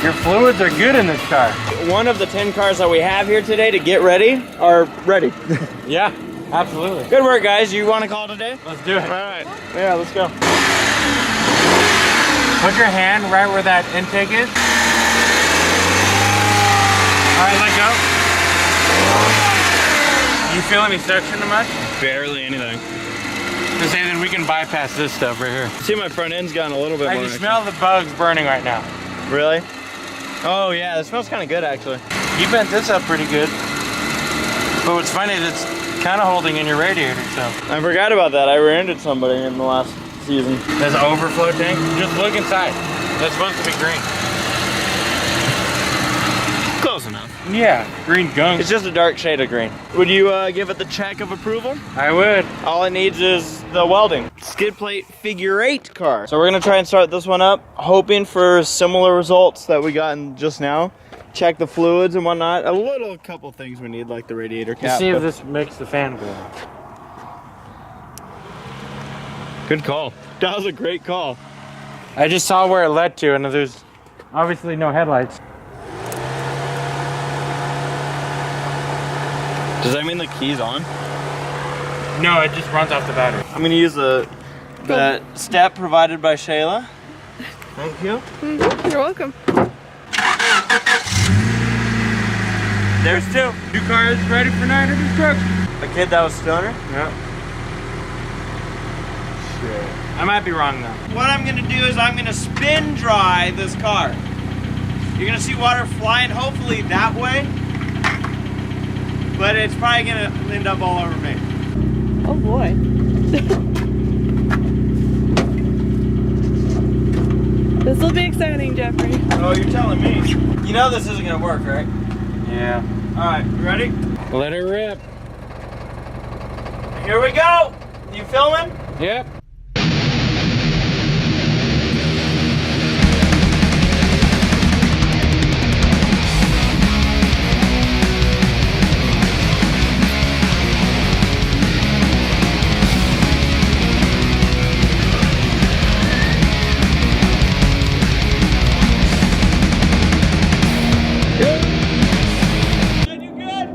Your fluids are good in this car. One of the 10 cars that we have here today to get ready are ready. Yeah, absolutely. Good work, guys. You want to call today? Let's do it. All right. Yeah, let's go. Put your hand right where that intake is. All right, let go. You feel any suction too much? Barely anything. Just say then we can bypass this stuff right here. See, my front end's gotten a little bit I more. can smell the bugs burning right now. Really? Oh yeah, it smells kind of good actually. You bent this up pretty good. But what's funny is it's kind of holding in your radiator, so. I forgot about that. I rear-ended somebody in the last season. There's an overflow tank. Just look inside. That's supposed to be green. Close enough. Yeah, green gunk. It's just a dark shade of green. Would you give it the check of approval? I would. All it needs is the welding. Skid plate figure 8 car. So we're gonna try and start this one up, hoping for similar results that we got in just now. Check the fluids and whatnot. A couple things we need, like the radiator cap. See if this makes the fan go. Good call. That was a great call. I just saw where it led to, and there's obviously no headlights. Does that mean the key's on? No, it just runs off the battery. I'm gonna use the step provided by Shayla. Thank you. You're welcome. There's 2. New car is ready for 900 destruction. The kid that was stoner? Yeah. Shit. I might be wrong though. What I'm gonna do is I'm gonna spin dry this car. You're gonna see water flying hopefully that way, but it's probably gonna end up all over me. Oh boy. This will be exciting, Jeffrey. Oh, you're telling me. You know this isn't gonna work, right? Yeah. Alright, you ready? Let it rip. Here we go! You filming? Yep.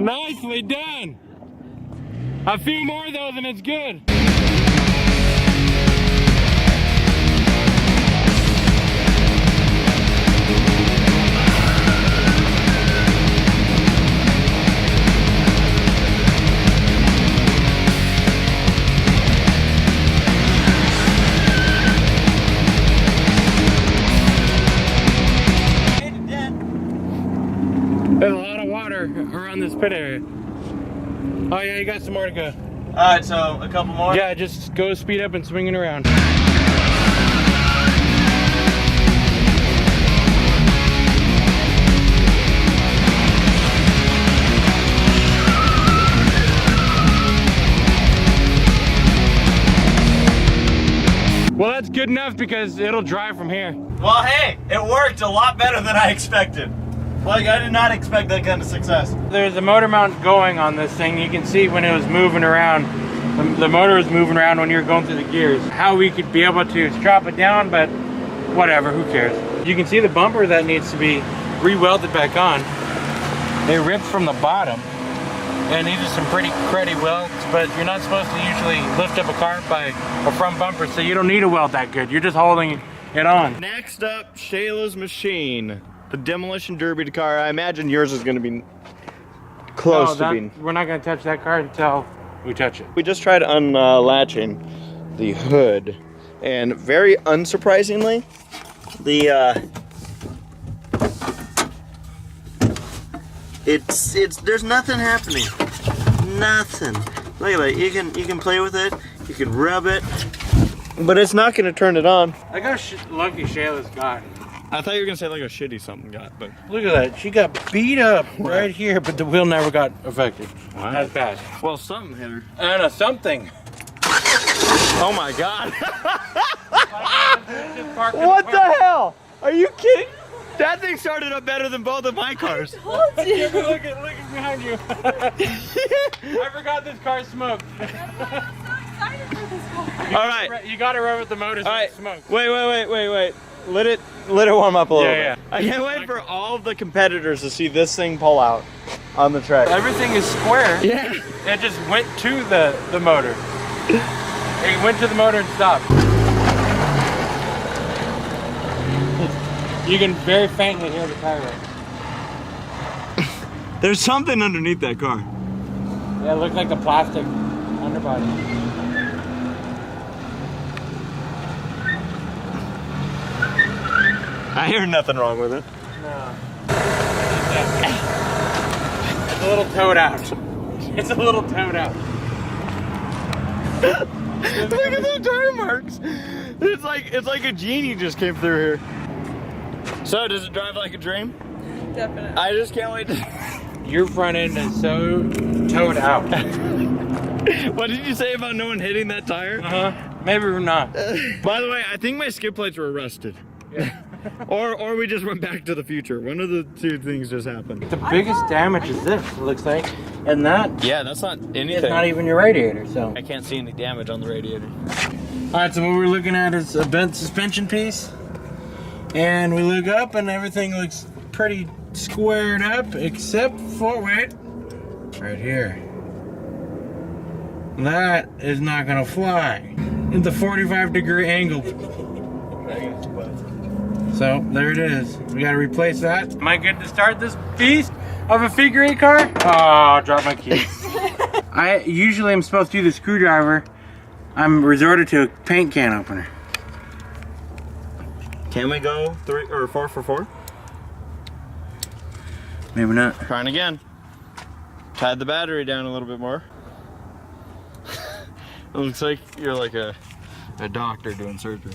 Nicely done. A few more though, then it's good. There's a lot of water around this pit area. Oh yeah, you got some more to go. Alright, so a couple more? Yeah, just go speed up and swing it around. Well, that's good enough because it'll dry from here. Well, hey, it worked a lot better than I expected. Like, I did not expect that kind of success. There's a motor mount going on this thing. You can see when it was moving around, the motor was moving around when you were going through the gears. How we could be able to strap it down, but whatever, who cares? You can see the bumper that needs to be re-welded back on. They ripped from the bottom, and these are some pretty cruddy welds, but you're not supposed to usually lift up a car by a front bumper, so you don't need a weld that good. You're just holding it on. Next up, Shayla's machine. The Demolition Derby car. I imagine yours is going to be close to being. We're not going to touch that car until we touch it. We just tried unlatching the hood, and very unsurprisingly, there's nothing happening. Nothing. Look at that. You can play with it. You can rub it, but it's not going to turn it on. Look how lucky Shayla's got. I thought you were gonna say like a shitty something got, but Look at that. She got beat up right here, but the wheel never got affected. Wow. That's bad. well, something hit her. And a something. Oh my god! What the hell? Are you kidding? That thing started up better than both of my cars. Told you. Look at behind you. I forgot this car smoked. All right. You gotta rev with the motor so All right. it smokes. Wait. Let it warm up a little Yeah, bit. I can't wait for all of the competitors to see this thing pull out on the track. Everything is square. Yeah. It just went to the motor. It went to the motor and stopped. You can very faintly hear the tire rip. There's something underneath that car. Yeah, it looked like the plastic underbody. I hear nothing wrong with it. No. It's a little towed out. It's a little towed out. Look at those tire marks. It's like a genie just came through here. So does it drive like a dream? Definitely. I just can't wait to... Your front end is so towed out. What did you say about no one hitting that tire? Maybe we're not. By the way, I think my skid plates were rusted. Yeah. or we just went back to the future. One of the two things just happened. The biggest damage is this, it looks like. And that Yeah, that's not anything. is not even your radiator, so. I can't see any damage on the radiator. Alright, so what we're looking at is a bent suspension piece. And we look up and everything looks pretty squared up, except for, wait, right here. That is not gonna fly. It's a 45-degree angle. So, there it is. We gotta replace that. Am I good to start this beast of a figure 8 car? Oh, I dropped my keys. I usually am supposed to do the screwdriver. I'm resorted to a paint can opener. Can we go 3 or 4 for 4? Maybe not. Trying again. Tied the battery down a little bit more. It looks like you're like a doctor doing surgery.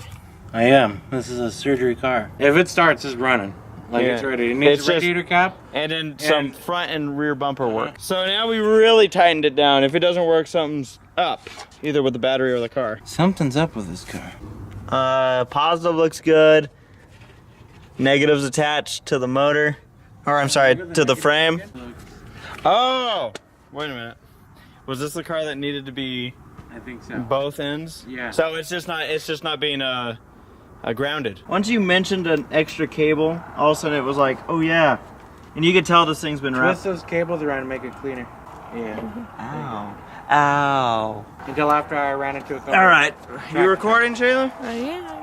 I am. This is a surgery car. If it starts, it's running. Like it's ready. It needs It's a radiator cap. And then some front and rear bumper work. So now we really tightened it down. If it doesn't work, something's up. Either with the battery or the car. Something's up with this car. Positive looks good. Negatives attached to the motor. Or I'm sorry, to the frame. Oh! Wait a minute. Was this the car that needed to be I think so. both ends? Yeah. So it's just not being grounded. Once you mentioned an extra cable, all of a sudden it was like, oh yeah. And you could tell this thing's been wrapped. Twist those cables around and make it cleaner. Yeah. Ow. Ow. Until after I ran into a couple. All right. You recording, Shayla? I am.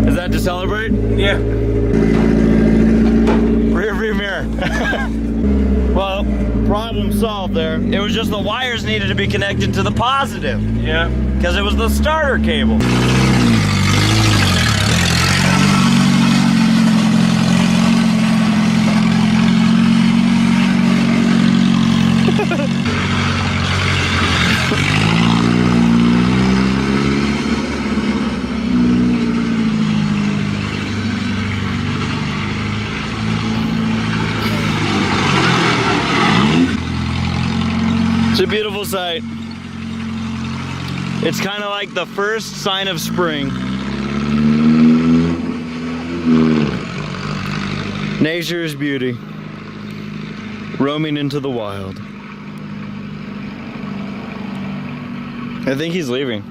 Is that to celebrate? Yeah. Rear view mirror. Well, problem solved there. It was just the wires needed to be connected to the positive. Yeah. Because it was the starter cable. It's a beautiful sight. It's kind of like the first sign of spring. Nature's beauty, roaming into the wild. I think he's leaving.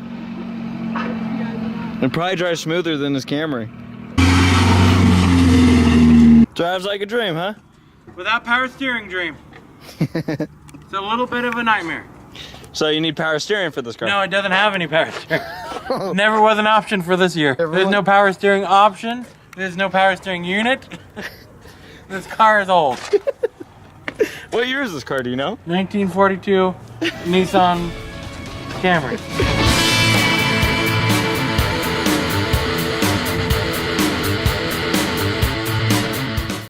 It probably drives smoother than his Camry. Drives like a dream, huh? Without power steering, dream. It's a little bit of a nightmare. So you need power steering for this car? No, it doesn't have any power steering. Never was an option for this year. There's no power steering option. There's no power steering unit. This car is old. What year is this car, do you know? 1942 Nissan Camry.